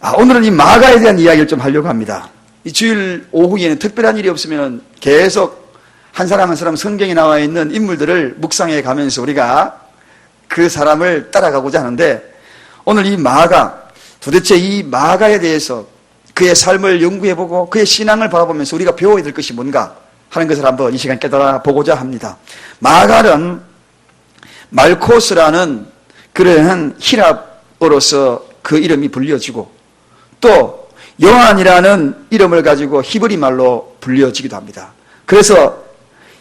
오늘은 이 마가에 대한 이야기를 좀 하려고 합니다. 이 주일 오후에는 특별한 일이 없으면 계속 한 사람 한 사람 성경에 나와 있는 인물들을 묵상해 가면서 우리가 그 사람을 따라가고자 하는데, 오늘 이 마가, 도대체 이 마가에 대해서 그의 삶을 연구해보고 그의 신앙을 바라보면서 우리가 배워야 될 것이 뭔가 하는 것을 한번 이 시간 깨달아 보고자 합니다. 마가는 말코스라는 그러한 히랍어로서 그 이름이 불려지고, 또 요한이라는 이름을 가지고 히브리 말로 불려지기도 합니다. 그래서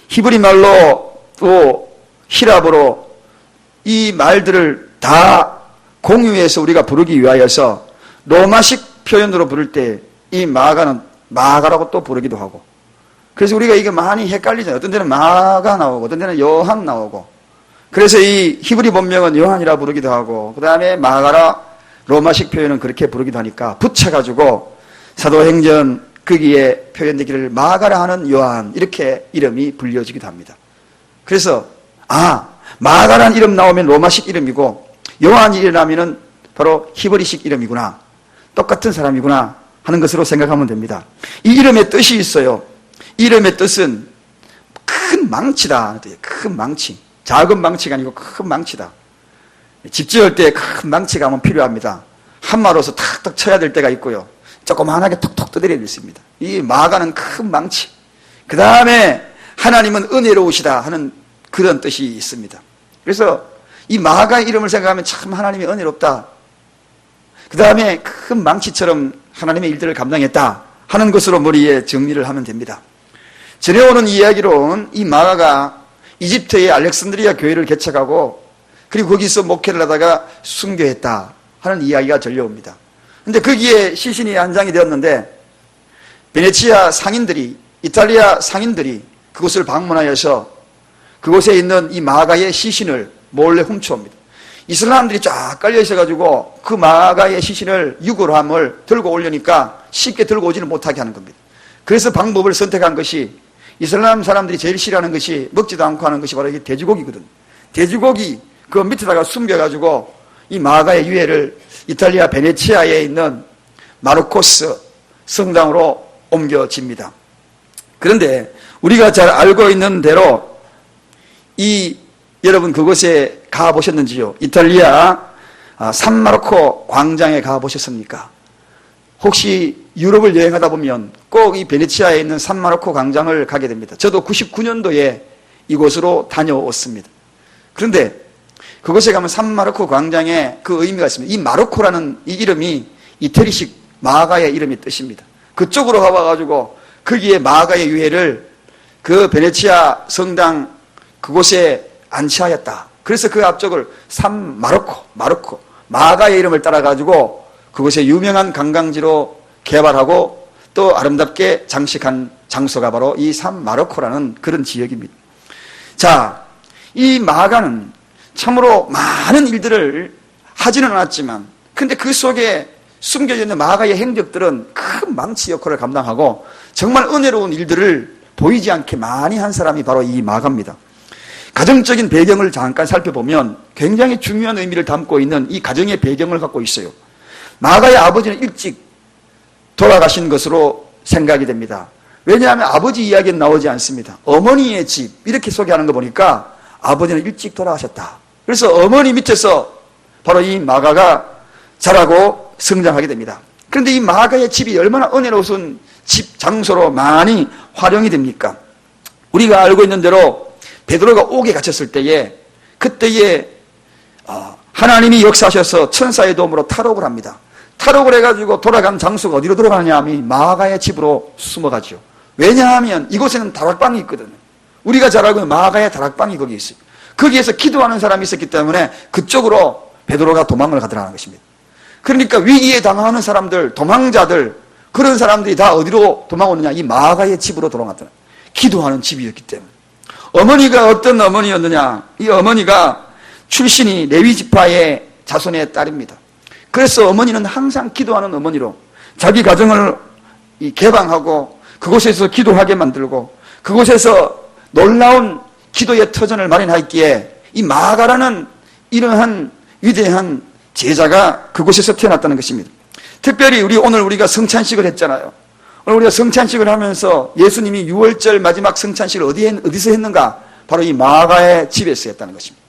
히브리 말로 또 히랍어로 이 말들을 다 공유해서 우리가 부르기 위하여서 로마식 표현으로 부를 때 이 마가는 마가라고 또 부르기도 하고, 그래서 우리가 이게 많이 헷갈리잖아요. 어떤 데는 마가 나오고 어떤 데는 요한 나오고, 그래서 이 히브리 본명은 요한이라 부르기도 하고, 그 다음에 마가라 로마식 표현은 그렇게 부르기도 하니까 붙여가지고 사도행전 거기에 표현되기를 마가라 하는 요한, 이렇게 이름이 불려지기도 합니다. 그래서 마가라는 이름 나오면 로마식 이름이고 요한이라면은 바로 히브리식 이름이구나, 똑같은 사람이구나 하는 것으로 생각하면 됩니다. 이 이름의 뜻이 있어요. 이 이름의 뜻은 큰 망치다. 큰 망치. 작은 망치가 아니고 큰 망치다. 집 지을 때 큰 망치가 한번 필요합니다. 한마로서 탁탁 쳐야 될 때가 있고요, 조그만하게 톡톡 두드려야 있습니다. 이 마가는 큰 망치. 그 다음에 하나님은 은혜로우시다 하는 그런 뜻이 있습니다. 그래서 이 마가의 이름을 생각하면 참 하나님이 은혜롭다, 그 다음에 큰 망치처럼 하나님의 일들을 감당했다 하는 것으로 머리에 정리를 하면 됩니다. 전해오는 이야기로는 이 마가가 이집트의 알렉산드리아 교회를 개척하고 그리고 거기서 목회를 하다가 순교했다 하는 이야기가 전려옵니다. 근데 거기에 시신이 안장이 되었는데 베네치아 상인들이, 이탈리아 상인들이 그곳을 방문하여서 그곳에 있는 이 마가의 시신을 몰래 훔쳐옵니다. 이 사람들이 쫙 깔려 있어가지고 그 마가의 시신을 유골함을 들고 오려니까 쉽게 들고 오지는 못하게 하는 겁니다. 그래서 방법을 선택한 것이, 이슬람 사람들이 제일 싫어하는 것이, 먹지도 않고 하는 것이 바로 이게 돼지고기거든. 돼지고기 그 밑에다가 숨겨가지고 이 마가의 유해를 이탈리아 베네치아에 있는 마르코스 성당으로 옮겨집니다. 그런데 우리가 잘 알고 있는 대로 여러분 그곳에 가보셨는지요? 이탈리아 산마르코 광장에 가보셨습니까? 혹시 유럽을 여행하다 보면 꼭 이 베네치아에 있는 산마르코 광장을 가게 됩니다. 저도 99년도에 이곳으로 다녀왔습니다. 그런데 그곳에 가면 산마르코 광장에 그 의미가 있습니다. 이 마르코라는 이 이름이 이태리식 마가의 이름의 뜻입니다. 그쪽으로 가봐가지고 거기에 마가의 유해를 그 베네치아 성당 그곳에 안치하였다. 그래서 그 앞쪽을 마르코, 마가의 이름을 따라가지고 그곳에 유명한 관광지로 개발하고 또 아름답게 장식한 장소가 바로 이 산마르코라는 그런 지역입니다. 자, 이 마가는 참으로 많은 일들을 하지는 않았지만, 근데 그 속에 숨겨져 있는 마가의 행적들은 큰 망치 역할을 감당하고 정말 은혜로운 일들을 보이지 않게 많이 한 사람이 바로 이 마가입니다. 가정적인 배경을 잠깐 살펴보면 굉장히 중요한 의미를 담고 있는 이 가정의 배경을 갖고 있어요. 마가의 아버지는 일찍 돌아가신 것으로 생각이 됩니다. 왜냐하면 아버지 이야기는 나오지 않습니다. 어머니의 집 이렇게 소개하는 거 보니까 아버지는 일찍 돌아가셨다. 그래서 어머니 밑에서 바로 이 마가가 자라고 성장하게 됩니다. 그런데 이 마가의 집이 얼마나 은혜로운 집 장소로 많이 활용이 됩니까? 우리가 알고 있는 대로 베드로가 옥에 갇혔을 때에, 그때에 하나님이 역사하셔서 천사의 도움으로 탈옥을 합니다. 탈옥을 해가지고 돌아간 장소가 어디로 돌아가느냐 하면 마가의 집으로 숨어가죠. 왜냐하면 이곳에는 다락방이 있거든요. 우리가 잘 알고 있는 마가의 다락방이 거기 있어요. 거기에서 기도하는 사람이 있었기 때문에 그쪽으로 베드로가 도망을 가더라는 것입니다. 그러니까 위기에 당하는 사람들, 도망자들, 그런 사람들이 다 어디로 도망오느냐? 이 마가의 집으로 돌아갔더라. 기도하는 집이었기 때문에. 어머니가 어떤 어머니였느냐? 이 어머니가 출신이 레위 지파의 자손의 딸입니다. 그래서 어머니는 항상 기도하는 어머니로 자기 가정을 개방하고 그곳에서 기도하게 만들고 그곳에서 놀라운 기도의 터전을 마련하였기에 이 마가라는 이러한 위대한 제자가 그곳에서 태어났다는 것입니다. 특별히 오늘 우리가 성찬식을 했잖아요. 오늘 우리가 성찬식을 하면서 예수님이 6월절 마지막 성찬식을 어디서 했는가? 바로 이 마가의 집에서 했다는 것입니다.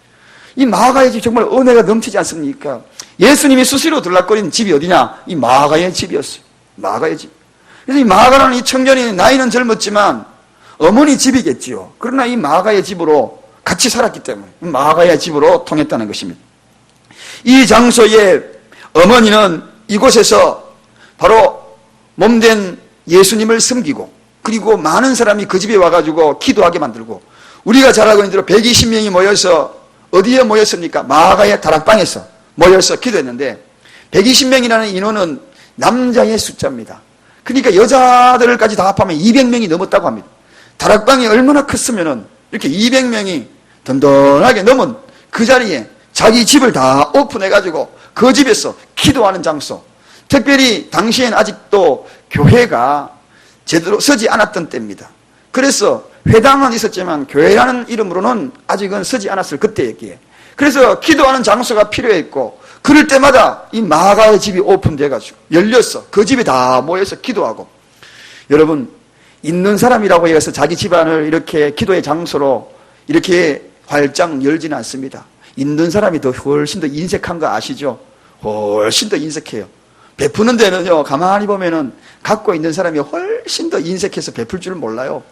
이 마가의 집 정말 은혜가 넘치지 않습니까? 예수님이 수시로 들락거리는 집이 어디냐? 이 마가의 집이었어요. 마가의 집. 그래서 이 마가라는 이 청년이 나이는 젊었지만 어머니 집이겠지요. 그러나 이 마가의 집으로 같이 살았기 때문에 마가의 집으로 통했다는 것입니다. 이 장소에 어머니는 이곳에서 바로 몸된 예수님을 섬기고 그리고 많은 사람이 그 집에 와가지고 기도하게 만들고 우리가 잘 알고 있는 대로 120명이 모여서 어디에 모였습니까? 마가의 다락방에서 모여서 기도했는데 120명이라는 인원은 남자의 숫자입니다. 그러니까 여자들까지 다 합하면 200명이 넘었다고 합니다. 다락방이 얼마나 컸으면은 이렇게 200명이 든든하게 넘은 그 자리에 자기 집을 다 오픈해가지고 그 집에서 기도하는 장소. 특별히 당시엔 아직도 교회가 제대로 서지 않았던 때입니다. 그래서 회당은 있었지만 교회라는 이름으로는 아직은 서지 않았을 그때였기에. 그래서 기도하는 장소가 필요했고 그럴 때마다 이 마가의 집이 오픈돼가지고 열렸어. 그 집에 다 모여서 기도하고. 여러분, 있는 사람이라고 해서 자기 집안을 이렇게 기도의 장소로 이렇게 활짝 열지는 않습니다. 있는 사람이 훨씬 더 인색한 거 아시죠? 훨씬 더 인색해요. 베푸는 데는요, 가만히 보면은 갖고 있는 사람이 훨씬 더 인색해서 베풀 줄 몰라요.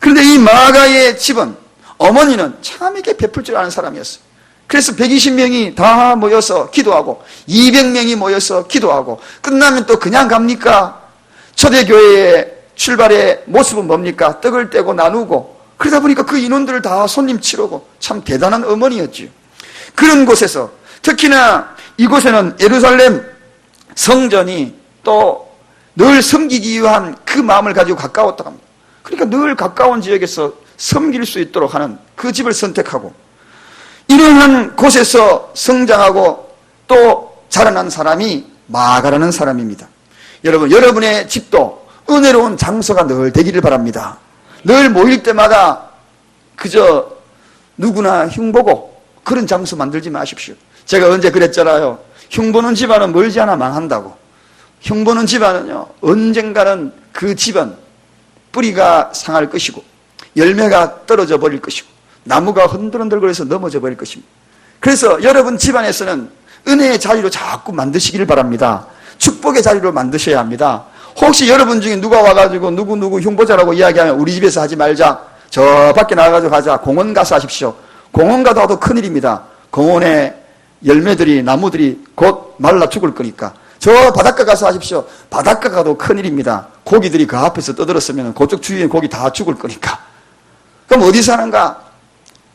그런데 이 마가의 집은 어머니는 참 이렇게 베풀 줄 아는 사람이었어요. 그래서 120명이 다 모여서 기도하고 200명이 모여서 기도하고 끝나면 또 그냥 갑니까? 초대교회의 출발의 모습은 뭡니까? 떡을 떼고 나누고 그러다 보니까 그 인원들을 다 손님 치르고 참 대단한 어머니였지요. 그런 곳에서 특히나 이곳에는 예루살렘 성전이 또 늘 섬기기 위한 그 마음을 가지고 가까웠다고 합니다. 그러니까 늘 가까운 지역에서 섬길 수 있도록 하는 그 집을 선택하고 이러한 곳에서 성장하고 또 자라난 사람이 마가라는 사람입니다. 여러분, 여러분의 집도 은혜로운 장소가 늘 되기를 바랍니다. 늘 모일 때마다 그저 누구나 흉보고 그런 장소 만들지 마십시오. 제가 언제 그랬잖아요. 흉보는 집안은 멀지 않아 망한다고. 흉보는 집안은요, 언젠가는 그 집안 뿌리가 상할 것이고 열매가 떨어져 버릴 것이고 나무가 흔들흔들거려서 넘어져 버릴 것입니다. 그래서 여러분 집안에서는 은혜의 자리로 자꾸 만드시기를 바랍니다. 축복의 자리로 만드셔야 합니다. 혹시 여러분 중에 누가 와가지고 누구 흉보자라고 이야기하면 우리 집에서 하지 말자, 저 밖에 나가가지고 하자, 공원 가서 하십시오. 공원 가도 하도 큰일입니다. 공원에 열매들이 나무들이 곧 말라 죽을 거니까 저 바닷가 가서 하십시오. 바닷가 가도 큰일입니다. 고기들이 그 앞에서 떠들었으면 그쪽 주위에 고기 다 죽을 거니까. 그럼 어디서 하는가?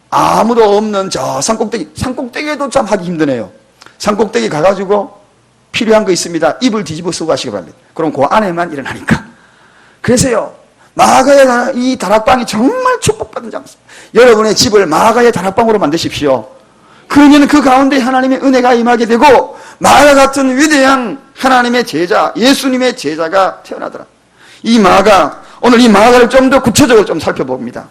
아무도 없는 저 산꼭대기에도 참 하기 힘드네요. 산꼭대기 가가지고 필요한 거 있습니다. 이불 뒤집어 쓰고 가시기 바랍니다. 그럼 그 안에만 일어나니까. 그래서요, 마가의 이 다락방이 정말 축복받은 장소. 여러분의 집을 마가의 다락방으로 만드십시오. 그러면 그 가운데 하나님의 은혜가 임하게 되고 마가 같은 위대한 하나님의 제자, 예수님의 제자가 태어나더라. 이 마가, 오늘 이 마가를 좀 더 구체적으로 좀 살펴봅니다.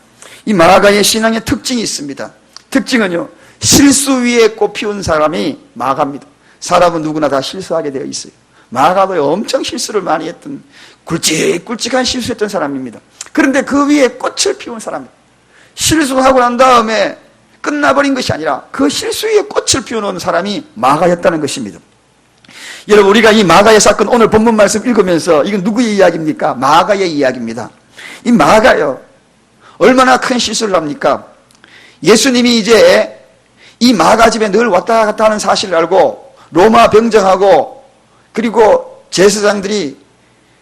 이 마가의 신앙의 특징이 있습니다. 특징은요, 실수 위에 꽃피운 사람이 마가입니다. 사람은 누구나 다 실수하게 되어 있어요. 마가도 엄청 실수를 많이 했던 굵직굵직한 실수했던 사람입니다. 그런데 그 위에 꽃을 피운 사람입니다. 실수하고 난 다음에 끝나버린 것이 아니라 그 실수 위에 꽃을 피워놓은 사람이 마가였다는 것입니다. 여러분, 우리가 이 마가의 사건 오늘 본문 말씀 읽으면서 이건 누구의 이야기입니까? 마가의 이야기입니다. 이 마가요, 얼마나 큰 실수를 합니까? 예수님이 이제 이 마가 집에 늘 왔다 갔다 하는 사실을 알고 로마 병정하고 그리고 제사장들이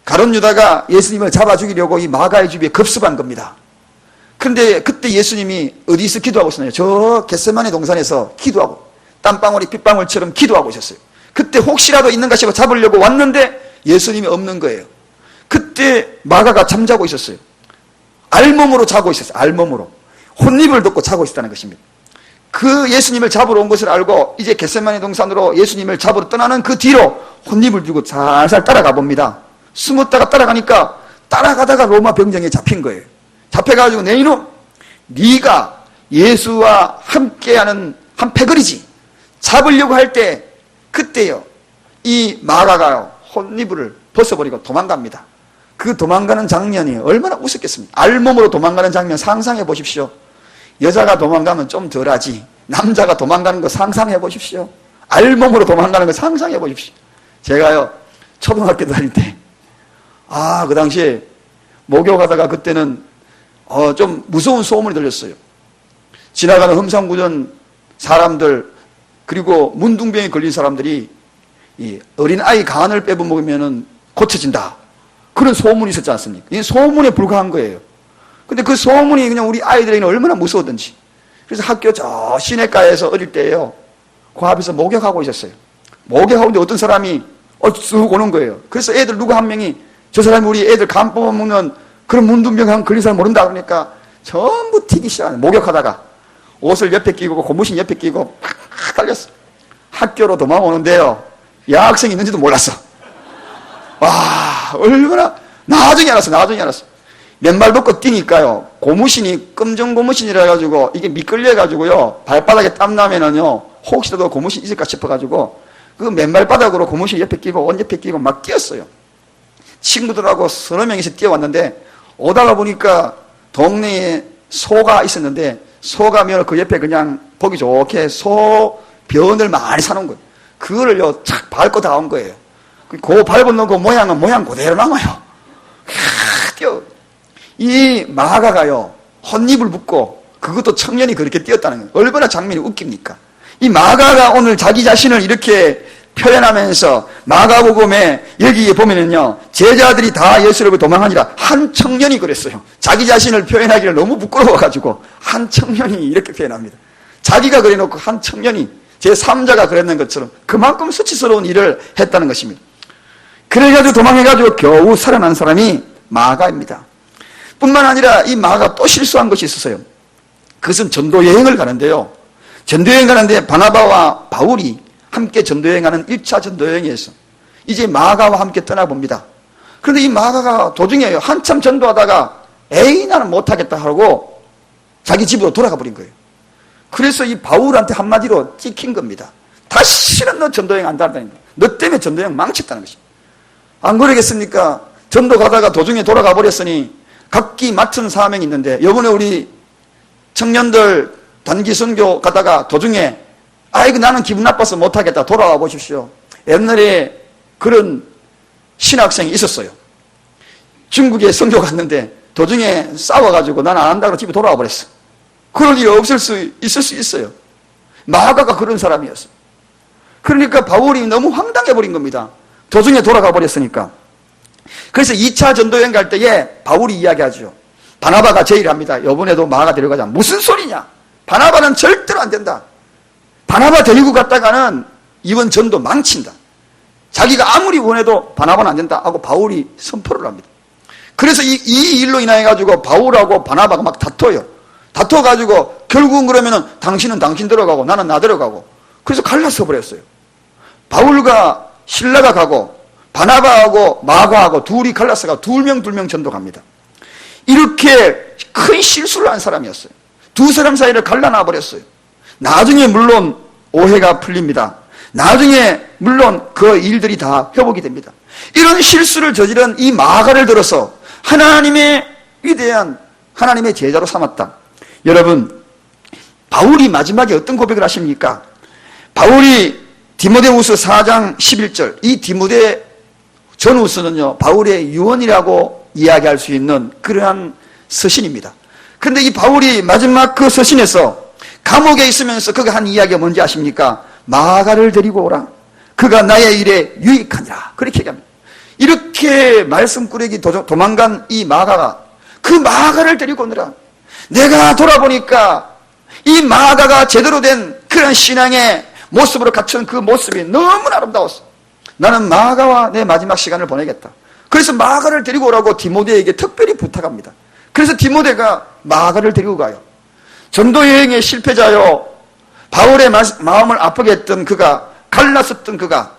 가룟 유다가 예수님을 잡아 죽이려고 이 마가의 집에 급습한 겁니다. 그런데 그때 예수님이 어디서 기도하고 있었나요? 저 겟세마네 동산에서 기도하고 땀방울이 빗방울처럼 기도하고 있었어요. 그때 혹시라도 있는가 싶어 잡으려고 왔는데 예수님이 없는 거예요. 그때 마가가 잠자고 있었어요. 알몸으로 자고 있었어요. 알몸으로. 혼입을 덮고 자고 있었다는 것입니다. 그 예수님을 잡으러 온 것을 알고 이제 겟세마네 동산으로 예수님을 잡으러 떠나는 그 뒤로 혼입을 들고 살살 따라가 봅니다. 숨었다가 따라가니까 따라가다가 로마 병정에 잡힌 거예요. 잡혀가지고 내 이놈, 네가 예수와 함께하는 한 패거리지. 잡으려고 할 때 그때요, 이 마가가요 혼이불을 벗어버리고 도망갑니다. 그 도망가는 장면이 얼마나 우습겠습니까? 알몸으로 도망가는 장면 상상해 보십시오. 여자가 도망가면 좀 덜하지, 남자가 도망가는 거 상상해 보십시오. 알몸으로 도망가는 거 상상해 보십시오. 제가요, 초등학교 다닐 때, 그 당시에 목욕하다가 그때는 좀 무서운 소문이 들렸어요. 지나가는 험상궂은 사람들, 그리고 문둥병에 걸린 사람들이 이 어린아이 간을 빼먹으면 고쳐진다, 그런 소문이 있었지 않습니까? 이 소문에 불과한 거예요. 근데 그 소문이 그냥 우리 아이들에게는 얼마나 무서웠던지. 그래서 학교 저 시내가에서 어릴 때요, 그 앞에서 목욕하고 있었어요. 목욕하고 있는데 어떤 사람이 쑥 오는 거예요. 그래서 애들 누구 한 명이, 저 사람이 우리 애들 간 뽑아먹는 그런 문둥병 걸린 사람 모른다 그러니까 전부 튀기 시작하는, 목욕하다가 옷을 옆에 끼고 고무신 옆에 끼고 팍 달렸어. 학교로 도망오는데요, 여학생이 있는지도 몰랐어. 와, 얼마나, 나중에 알았어. 맨발 벗고 뛰니까요, 고무신이 검정 고무신이라 가지고 이게 미끌려 가지고요, 발바닥에 땀 나면은요, 혹시라도 고무신 있을까 싶어 가지고 그 맨발바닥으로 고무신 옆에 끼고 옷 옆에 끼고 막 뛰었어요. 친구들하고 서너 명이서 뛰어왔는데, 오다가 보니까 동네에 소가 있었는데, 소가 면 그 옆에 그냥 보기 좋게 소 변을 많이 사놓은 거예요. 그거를요, 착 밟고 다 온 거예요. 그 밟은 그 모양은 모양 그대로 남아요. 뛰어. 이 마가가요, 혼입을 붙고, 그것도 청년이 그렇게 뛰었다는 거예요. 얼마나 장면이 웃깁니까? 이 마가가 오늘 자기 자신을 이렇게 표현하면서, 마가복음에 여기에 보면은요, 제자들이 다 예수를 도망하니라 한 청년이 그랬어요. 자기 자신을 표현하기를 너무 부끄러워가지고 한 청년이 이렇게 표현합니다. 자기가 그래놓고 한 청년이 제3자가 그랬는 것처럼 그만큼 수치스러운 일을 했다는 것입니다. 그래가지고 도망해가지고 겨우 살아난 사람이 마가입니다. 뿐만 아니라 이 마가가 또 실수한 것이 있었어요. 그것은 전도 여행을 가는데요, 전도 여행 가는데 바나바와 바울이 함께 전도여행하는 1차 전도여행에서 이제 마가와 함께 떠나봅니다. 그런데 이 마가가 도중에 한참 전도하다가 에이 나는 못하겠다 하고 자기 집으로 돌아가 버린 거예요. 그래서 이 바울한테 한마디로 찍힌 겁니다. 다시는 너 전도여행 안 다닌다. 너 때문에 전도여행 망쳤다는 것입니다. 안 그러겠습니까? 전도 가다가 도중에 돌아가 버렸으니 각기 맡은 사명이 있는데, 이번에 우리 청년들 단기 선교 가다가 도중에 아이고 나는 기분 나빠서 못하겠다, 돌아와 보십시오. 옛날에 그런 신학생이 있었어요. 중국에 선교 갔는데 도중에 싸워가지고 나는 안 한다고 집에 돌아와 버렸어. 그럴 일이 있을 수 있어요. 마가가 그런 사람이었어요. 그러니까 바울이 너무 황당해 버린 겁니다. 도중에 돌아가 버렸으니까. 그래서 2차 전도여행 갈 때에 바울이 이야기하죠. 바나바가 제의를 합니다. 이번에도 마가 데려가자. 무슨 소리냐? 바나바는 절대로 안 된다. 바나바 데리고 갔다가는 이번 전도 망친다. 자기가 아무리 원해도 바나바는 안 된다 하고 바울이 선포를 합니다. 그래서 이 일로 인해 가지고 바울하고 바나바가 막 다퉈요. 다퉈가지고 결국은 그러면은 당신은 당신 들어가고 나는 나 들어가고, 그래서 갈라서 버렸어요. 바울과 실라가 가고 바나바하고 마가하고 둘이 갈라서가 2명 전도 갑니다. 이렇게 큰 실수를 한 사람이었어요. 두 사람 사이를 갈라놔 버렸어요. 나중에 물론 오해가 풀립니다. 나중에 물론 그 일들이 다 회복이 됩니다. 이런 실수를 저지른 이 마가를 들어서 하나님의 위대한 하나님의 제자로 삼았다. 여러분, 바울이 마지막에 어떤 고백을 하십니까? 바울이 디모데후서 4장 11절, 이 디모데 전후서는요, 바울의 유언이라고 이야기할 수 있는 그러한 서신입니다. 그런데 이 바울이 마지막 그 서신에서 감옥에 있으면서 그가 한 이야기가 뭔지 아십니까? 마가를 데리고 오라. 그가 나의 일에 유익하니라. 그렇게 얘기합니다. 이렇게 말씀꾸러기 도망간 이 마가가, 그 마가를 데리고 오느라. 내가 돌아보니까 이 마가가 제대로 된 그런 신앙의 모습으로 갖춘 그 모습이 너무나 아름다웠어. 나는 마가와 내 마지막 시간을 보내겠다. 그래서 마가를 데리고 오라고 디모데에게 특별히 부탁합니다. 그래서 디모데가 마가를 데리고 가요. 전도 여행의 실패자요, 바울의 마음을 아프게 했던 그가, 갈랐었던 그가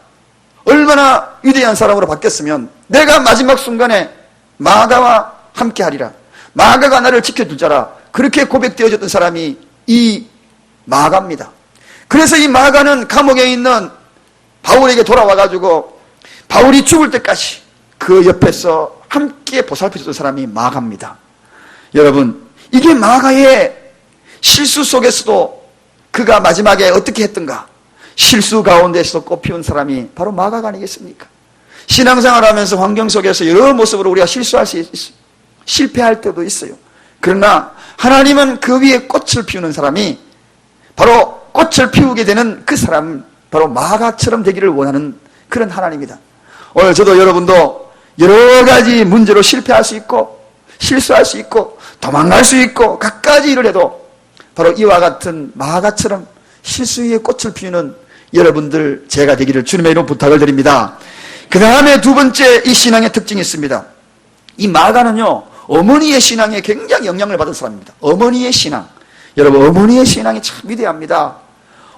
얼마나 위대한 사람으로 바뀌었으면 내가 마지막 순간에 마가와 함께 하리라, 마가가 나를 지켜줄 자라, 그렇게 고백되어졌던 사람이 이 마가입니다. 그래서 이 마가는 감옥에 있는 바울에게 돌아와가지고 바울이 죽을 때까지 그 옆에서 함께 보살펴줬던 사람이 마가입니다. 여러분, 이게 마가의 실수 속에서도 그가 마지막에 어떻게 했던가? 실수 가운데서도 꽃피운 사람이 바로 마가가 아니겠습니까? 신앙생활 하면서 환경 속에서 여러 모습으로 우리가 실수할 수 있어요. 실패할 때도 있어요. 그러나 하나님은 그 위에 꽃을 피우는 사람이 바로 꽃을 피우게 되는 그 사람, 바로 마가처럼 되기를 원하는 그런 하나님이다. 오늘 저도 여러분도 여러 가지 문제로 실패할 수 있고 실수할 수 있고 도망갈 수 있고 갖가지 일을 해도 바로 이와 같은 마가처럼 실수 위에 꽃을 피우는 여러분들 제가 되기를 주님의 이름으로 부탁을 드립니다. 그 다음에 두 번째 이 신앙의 특징이 있습니다. 이 마가는요, 어머니의 신앙에 굉장히 영향을 받은 사람입니다. 어머니의 신앙. 여러분, 어머니의 신앙이 참 위대합니다.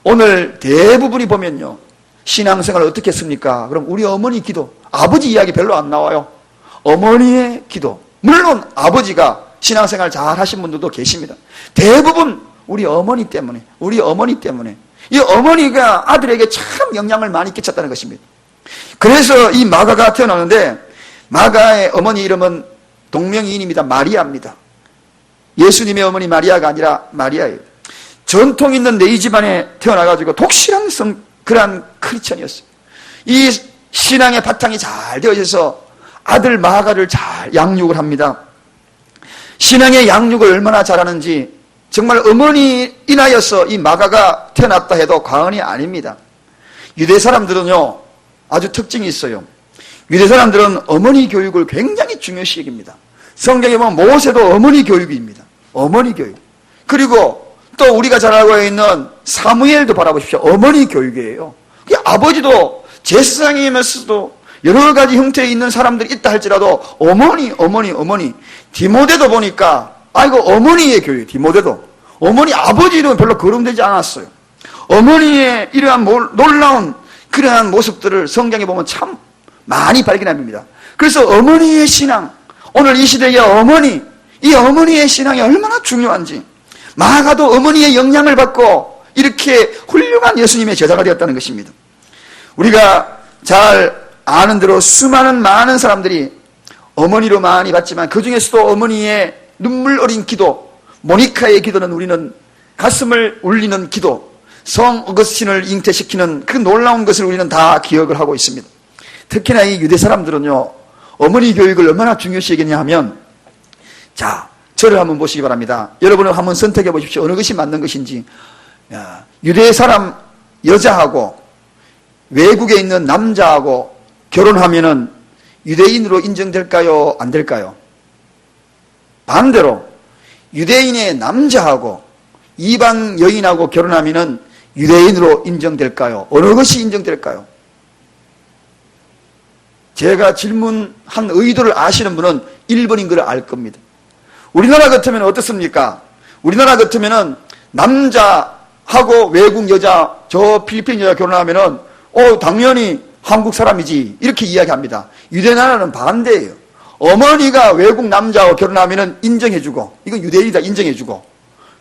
오늘 대부분이 보면요, 신앙생활을 어떻게 했습니까? 그럼 우리 어머니 기도, 아버지 이야기 별로 안 나와요. 어머니의 기도. 물론 아버지가 신앙생활 잘 하신 분들도 계십니다. 대부분 우리 어머니 때문에 이 어머니가 아들에게 참 영향을 많이 끼쳤다는 것입니다. 그래서 이 마가가 태어나는데 마가의 어머니 이름은 동명이인입니다. 마리아입니다. 예수님의 어머니 마리아가 아니라 마리아예요. 전통 있는 네이 집안에 태어나가지고 독실한 그러한 크리스천이었어요. 이 신앙의 바탕이 잘 되어 있어서 아들 마가를 잘 양육을 합니다. 신앙의 양육을 얼마나 잘하는지 정말 어머니 인하여서 이 마가가 태어났다 해도 과언이 아닙니다. 유대 사람들은요, 아주 특징이 있어요. 유대 사람들은 어머니 교육을 굉장히 중요시 여깁니다. 성경에 보면 모세도 어머니 교육입니다. 어머니 교육. 그리고 또 우리가 잘 알고 있는 사무엘도 바라보십시오. 어머니 교육이에요. 아버지도 제사장이면서도 여러 가지 형태에 있는 사람들이 있다 할지라도 어머니. 디모데도 보니까 아이고 어머니의 교육. 디모데도 어머니 아버지는 별로 거론되지 않았어요. 어머니의 이러한 놀라운 그러한 모습들을 성경에 보면 참 많이 발견합니다. 그래서 어머니의 신앙, 오늘 이 시대의 어머니, 이 어머니의 신앙이 얼마나 중요한지, 마가도 어머니의 영향을 받고 이렇게 훌륭한 예수님의 제자가 되었다는 것입니다. 우리가 잘 아는 대로 수많은 많은 사람들이 어머니로 많이 봤지만 그 중에서도 어머니의 눈물 어린 기도, 모니카의 기도는 우리는 가슴을 울리는 기도, 성 어거스틴을 잉태시키는 그 놀라운 것을 우리는 다 기억을 하고 있습니다. 특히나 이 유대 사람들은요, 어머니 교육을 얼마나 중요시 여기냐 하면, 자, 저를 한번 보시기 바랍니다. 여러분은 한번 선택해 보십시오. 어느 것이 맞는 것인지. 유대 사람 여자하고 외국에 있는 남자하고 결혼하면은 유대인으로 인정될까요? 안 될까요? 반대로 유대인의 남자하고 이방 여인하고 결혼하면은 유대인으로 인정될까요? 어느 것이 인정될까요? 제가 질문한 의도를 아시는 분은 1번인 걸 알 겁니다. 우리나라 같으면 어떻습니까? 우리나라 같으면은 남자하고 외국 여자, 저 필리핀 여자 결혼하면은 당연히 한국 사람이지 이렇게 이야기합니다. 유대 나라는 반대예요. 어머니가 외국 남자하고 결혼하면은 인정해주고, 이건 유대인이다 인정해주고,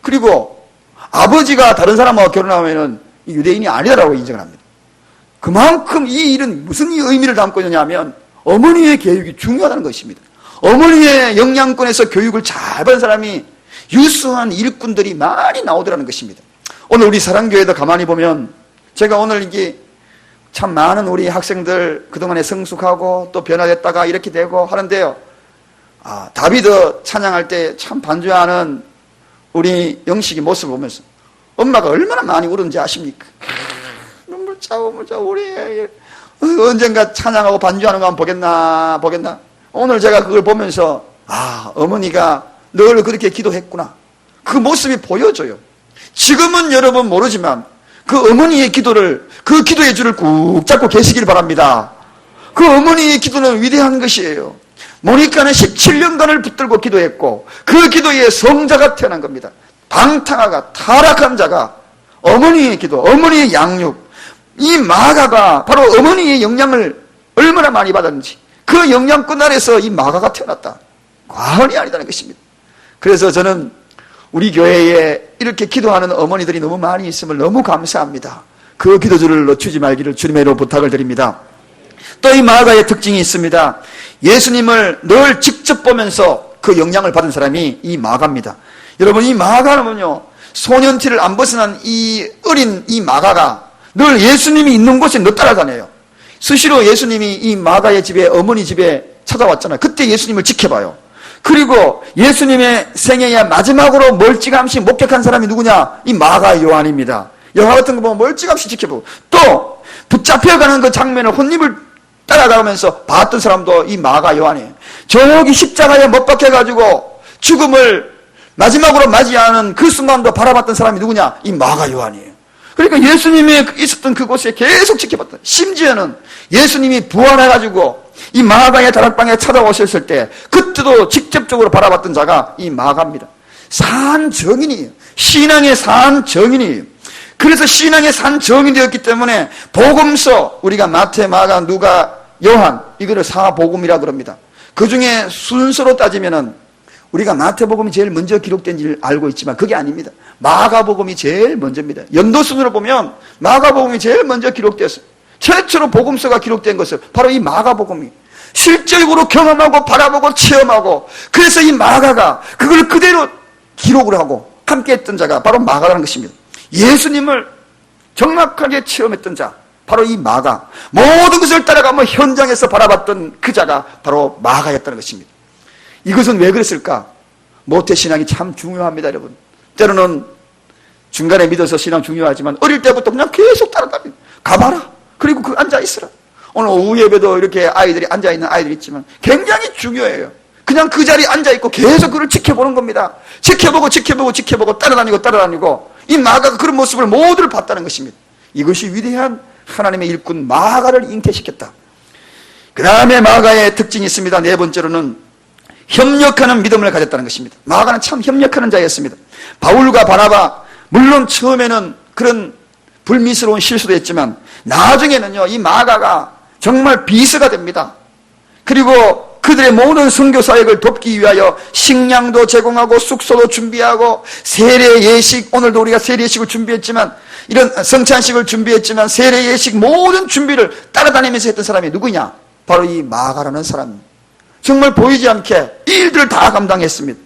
그리고 아버지가 다른 사람하고 결혼하면은 유대인이 아니라고 인정을 합니다. 그만큼 이 일은 무슨 의미를 담고 있느냐면 어머니의 교육이 중요하다는 것입니다. 어머니의 영향권에서 교육을 잘 받은 사람이 유수한 일꾼들이 많이 나오더라는 것입니다. 오늘 우리 사랑교회도 가만히 보면, 제가 오늘 이게 참 많은 우리 학생들 그동안에 성숙하고 또 변화됐다가 이렇게 되고 하는데요, 다비드 찬양할 때 참 반주하는 우리 영식이 모습을 보면서 엄마가 얼마나 많이 울었는지 아십니까? 눈물 짜고 우리 언젠가 찬양하고 반주하는 거 한번 보겠나? 오늘 제가 그걸 보면서 어머니가 늘 그렇게 기도했구나, 그 모습이 보여져요. 지금은 여러분 모르지만 그 어머니의 기도를, 그 기도의 줄을 꾹 잡고 계시길 바랍니다. 그 어머니의 기도는 위대한 것이에요. 모니카는 17년간을 붙들고 기도했고 그 기도에 성자가 태어난 겁니다. 방탕하가 타락한 자가 어머니의 기도, 어머니의 양육, 이 마가가 바로 어머니의 영향을 얼마나 많이 받았는지, 그 영향권 아래서 이 마가가 태어났다. 과언이 아니다는 것입니다. 그래서 저는 우리 교회에 이렇게 기도하는 어머니들이 너무 많이 있음을 너무 감사합니다. 그 기도줄을 놓치지 말기를 주님의 이름으로 부탁을 드립니다. 또 이 마가의 특징이 있습니다. 예수님을 늘 직접 보면서 그 영향을 받은 사람이 이 마가입니다. 여러분, 이 마가는요, 소년티를 안 벗어난 이 어린 이 마가가 늘 예수님이 있는 곳에 늘 따라다녀요. 수시로 예수님이 이 마가의 집에, 어머니 집에 찾아왔잖아요. 그때 예수님을 지켜봐요. 그리고 예수님의 생애의 마지막으로 멀찌감치 목격한 사람이 누구냐? 이 마가 요한입니다. 영화 같은 거 보면 멀찌감치 지켜보고, 또 붙잡혀가는 그 장면을 혼입을 따라가면서 봤던 사람도 이 마가 요한이에요. 저기 십자가에 못 박혀가지고 죽음을 마지막으로 맞이하는 그 순간도 바라봤던 사람이 누구냐? 이 마가 요한이에요. 그러니까 예수님이 있었던 그곳에 계속 지켜봤다. 심지어는 예수님이 부활해가지고 이 마가의 다락방에 찾아오셨을 때 그때도 직접적으로 바라봤던 자가 이 마가입니다. 산 정인이에요. 신앙의 산 정인이에요. 그래서 신앙의 산 정인이 되었기 때문에 복음서, 우리가 마태, 마가, 누가, 요한, 이거를 사복음이라 그럽니다. 그 중에 순서로 따지면은 우리가 마태복음이 제일 먼저 기록된 줄 알고 있지만 그게 아닙니다. 마가복음이 제일 먼저입니다. 연도순으로 보면 마가복음이 제일 먼저 기록되었어요. 최초로 복음서가 기록된 것은 바로 이 마가복음이 실질적으로 경험하고 바라보고 체험하고, 그래서 이 마가가 그걸 그대로 기록을 하고 함께 했던 자가 바로 마가라는 것입니다. 예수님을 정확하게 체험했던 자, 바로 이 마가, 모든 것을 따라가며 현장에서 바라봤던 그 자가 바로 마가였다는 것입니다. 이것은 왜 그랬을까? 모태신앙이 참 중요합니다, 여러분. 때로는 중간에 믿어서 신앙 중요하지만 어릴 때부터 그냥 계속 따라다니다. 가봐라. 그리고 그 앉아있으라. 오늘 오후 예배도 이렇게 아이들이 앉아있는 아이들이 있지만 굉장히 중요해요. 그냥 그 자리에 앉아있고 계속 그를 지켜보는 겁니다. 지켜보고 따라다니고 이 마가가 그런 모습을 모두를 봤다는 것입니다. 이것이 위대한 하나님의 일꾼 마가를 잉태시켰다. 그 다음에 마가의 특징이 있습니다. 네 번째로는 협력하는 믿음을 가졌다는 것입니다. 마가는 참 협력하는 자였습니다. 바울과 바나바, 물론 처음에는 그런 불미스러운 실수도 했지만 나중에는요, 이 마가가 정말 비서가 됩니다. 그리고 그들의 모든 선교 사역을 돕기 위하여 식량도 제공하고 숙소도 준비하고 세례 예식, 오늘도 우리가 세례 예식을 준비했지만, 이런 성찬식을 준비했지만 세례 예식 모든 준비를 따라다니면서 했던 사람이 누구냐? 바로 이 마가라는 사람입니다. 정말 보이지 않게 이 일들을 다 감당했습니다.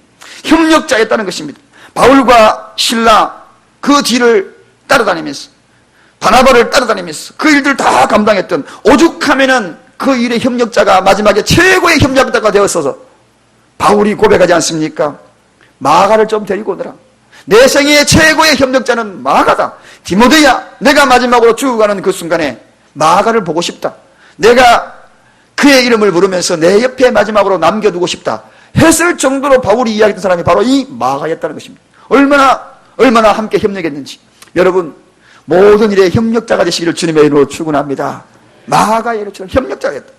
협력자였다는 것입니다. 바울과 실라 그 뒤를 따라다니면서, 바나바를 따라다니면서 그 일들을 다 감당했던, 오죽하면은 그 일의 협력자가 마지막에 최고의 협력자가 되었어서 바울이 고백하지 않습니까? 마가를 좀 데리고 오너라. 내 생애의 최고의 협력자는 마가다. 디모데야, 내가 마지막으로 죽어가는 그 순간에 마가를 보고 싶다. 내가 그의 이름을 부르면서 내 옆에 마지막으로 남겨두고 싶다 했을 정도로 바울이 이야기했던 사람이 바로 이 마가였다는 것입니다. 얼마나 함께 협력했는지. 여러분, 모든 일에 협력자가 되시기를 주님의 이름으로 축원합니다. 마가의 이름처럼 협력자였다.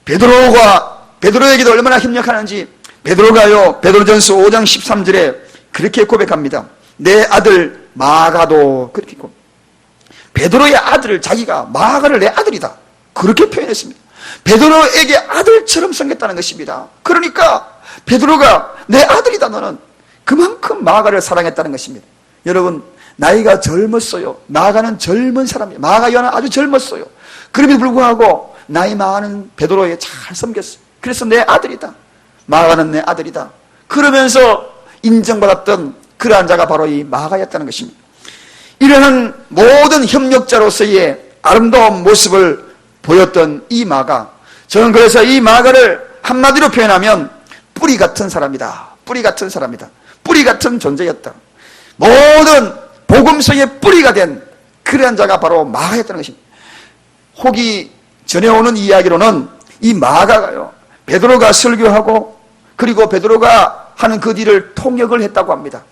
베드로에게도 얼마나 협력하는지 베드로가요, 베드로전서 5장 13절에 그렇게 고백합니다. 내 아들 마가도, 그렇게 고백합니다. 베드로의 아들을, 자기가 마가를 내 아들이다, 그렇게 표현했습니다. 베드로에게 아들처럼 섬겼다는 것입니다. 그러니까 베드로가 내 아들이다, 너는, 그만큼 마가를 사랑했다는 것입니다. 여러분, 나이가 젊었어요. 마가는 젊은 사람이에요. 마가 요한은 아주 젊었어요. 그럼에도 불구하고 나이 많은 베드로에게 잘 섬겼어요. 그래서 내 아들이다, 마가는 내 아들이다, 그러면서 인정받았던 그러한 자가 바로 이 마가였다는 것입니다. 이러한 모든 협력자로서의 아름다운 모습을 보였던 이 마가, 저는 그래서 이 마가를 한마디로 표현하면 뿌리 같은 사람이다. 뿌리 같은 사람이다. 뿌리 같은 존재였다. 모든 복음서의 뿌리가 된 그러한 자가 바로 마가였다는 것입니다. 혹이 전해오는 이야기로는 이 마가가요, 베드로가 설교하고 그리고 베드로가 하는 그 뒤를 통역을 했다고 합니다.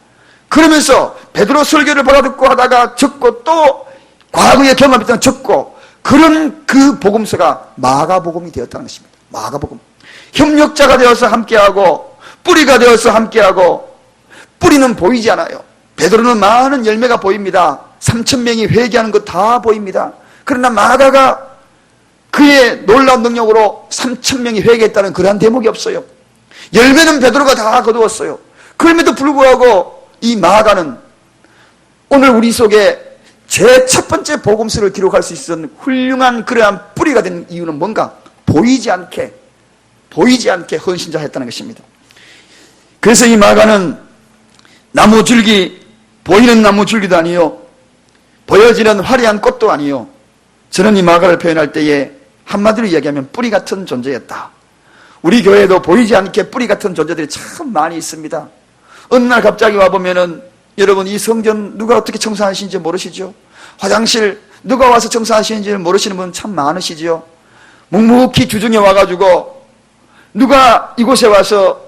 그러면서 베드로 설교를 받아듣고 하다가 적고, 또 과거에 경험했던 적고, 그런 그 복음서가 마가복음이 되었다는 것입니다. 마가복음. 협력자가 되어서 함께하고 뿌리가 되어서 함께하고. 뿌리는 보이지 않아요. 베드로는 많은 열매가 보입니다. 3,000명이 회개하는 것 다 보입니다. 그러나 마가가 그의 놀라운 능력으로 3,000명이 회개했다는 그러한 대목이 없어요. 열매는 베드로가 다 거두었어요. 그럼에도 불구하고 이 마가는 오늘 우리 속에 제 첫 번째 복음서를 기록할 수 있었던 훌륭한 그러한 뿌리가 된 이유는 뭔가? 보이지 않게 헌신자했다는 것입니다. 그래서 이 마가는 나무 줄기, 보이는 나무 줄기도 아니요, 보여지는 화려한 꽃도 아니요, 저는 이 마가를 표현할 때에 한마디로 이야기하면 뿌리 같은 존재였다. 우리 교회에도 보이지 않게 뿌리 같은 존재들이 참 많이 있습니다. 어느 날 갑자기 와보면은, 여러분 이 성전 누가 어떻게 청소하시는지 모르시죠? 화장실 누가 와서 청소하시는지 모르시는 분 참 많으시죠? 묵묵히 주중에 와가지고 누가 이곳에 와서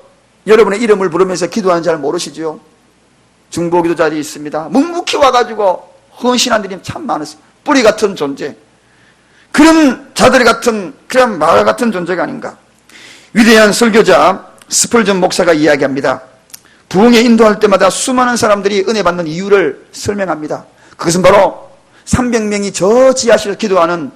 여러분의 이름을 부르면서 기도하는지 잘 모르시죠? 중보기도 자리에 있습니다. 묵묵히 와가지고 헌신한 분이 참 많으세요. 뿌리 같은 존재, 그런 자들 같은, 그런 마가 같은 존재가 아닌가. 위대한 설교자 스펄전 목사가 이야기합니다. 부흥에 인도할 때마다 수많은 사람들이 은혜 받는 이유를 설명합니다. 그것은 바로 300명이 저 지하실을 기도하는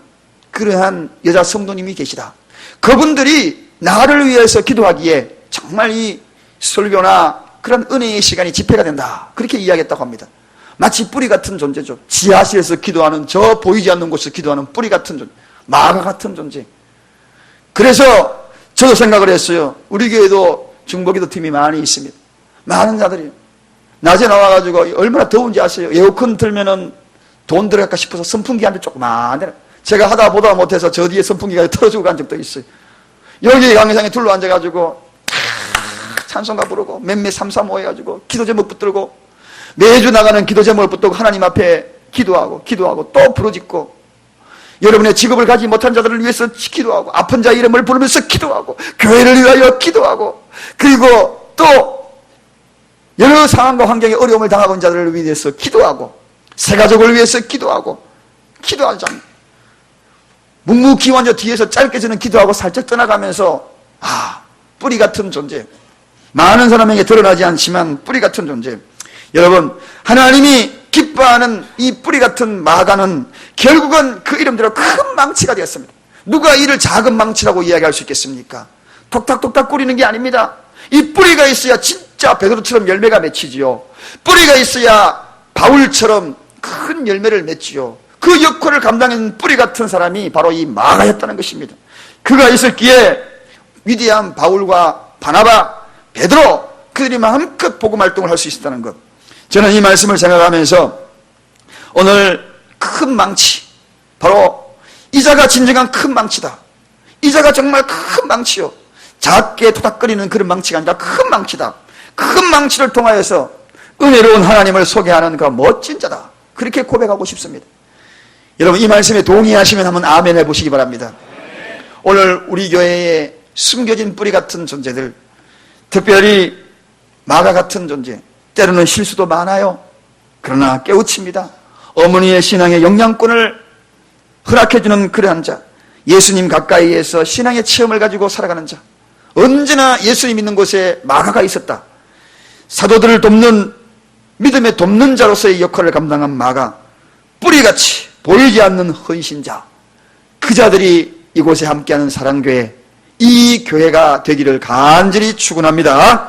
그러한 여자 성도님이 계시다. 그분들이 나를 위해서 기도하기에 정말 이 설교나 그런 은혜의 시간이 집회가 된다. 그렇게 이야기했다고 합니다. 마치 뿌리 같은 존재죠. 지하실에서 기도하는, 저 보이지 않는 곳에서 기도하는 뿌리 같은 존재, 마가 같은 존재. 그래서 저도 생각을 했어요. 우리 교회도 중보기도 팀이 많이 있습니다. 많은 자들이 낮에 나와가지고 얼마나 더운지 아세요? 에어컨 틀면은 돈 들어갈까 싶어서 선풍기 한 대 조그만 데, 제가 하다 보다 못해서 저 뒤에 선풍기가 틀어지고 간 적도 있어요. 여기 강의장에 둘러 앉아가지고 찬송가 부르고 몇몇 삼삼 모여가지고 기도 제목 붙들고 매주 나가는 기도 제목을 붙들고 하나님 앞에 기도하고 또 부르짖고, 여러분의 직업을 가지 못한 자들을 위해서 기도하고, 아픈 자 이름을 부르면서 기도하고, 교회를 위하여 기도하고, 그리고 또 여러 상황과 환경에 어려움을 당하고 있는 자들을 위해서 기도하고, 새 가족을 위해서 기도하고, 기도하지 않는, 묵묵히 완전 뒤에서 짧게 저는 기도하고 살짝 떠나가면서, 뿌리 같은 존재, 많은 사람에게 드러나지 않지만 뿌리 같은 존재. 여러분, 하나님이 기뻐하는 이 뿌리 같은 마가는 결국은 그 이름대로 큰 망치가 되었습니다. 누가 이를 작은 망치라고 이야기할 수 있겠습니까? 톡탁톡탁 꾸리는 게 아닙니다. 이 뿌리가 있어야 진짜 베드로처럼 열매가 맺히지요. 뿌리가 있어야 바울처럼 큰 열매를 맺지요. 그 역할을 감당하는 뿌리 같은 사람이 바로 이 마가였다는 것입니다. 그가 있었기에 위대한 바울과 바나바, 베드로, 그들이 마음껏 복음 활동을 할 수 있었다는 것. 저는 이 말씀을 생각하면서 오늘 큰 망치, 바로 이자가 진정한 큰 망치다. 이자가 정말 큰 망치요. 작게 토닥거리는 그런 망치가 아니라 큰 망치다. 큰 망치를 통하여서 은혜로운 하나님을 소개하는 그 멋진 자다. 그렇게 고백하고 싶습니다. 여러분, 이 말씀에 동의하시면 한번 아멘 해보시기 바랍니다. 오늘 우리 교회에 숨겨진 뿌리 같은 존재들, 특별히 마가 같은 존재, 때로는 실수도 많아요. 그러나 깨우칩니다. 어머니의 신앙의 영양권을 허락해주는 그러한 자, 예수님 가까이에서 신앙의 체험을 가지고 살아가는 자, 언제나 예수님 있는 곳에 마가가 있었다. 사도들을 돕는, 믿음의 돕는 자로서의 역할을 감당한 마가, 뿌리같이 보이지 않는 헌신자, 그 자들이 이곳에 함께하는 사랑교회, 이 교회가 되기를 간절히 축원합니다.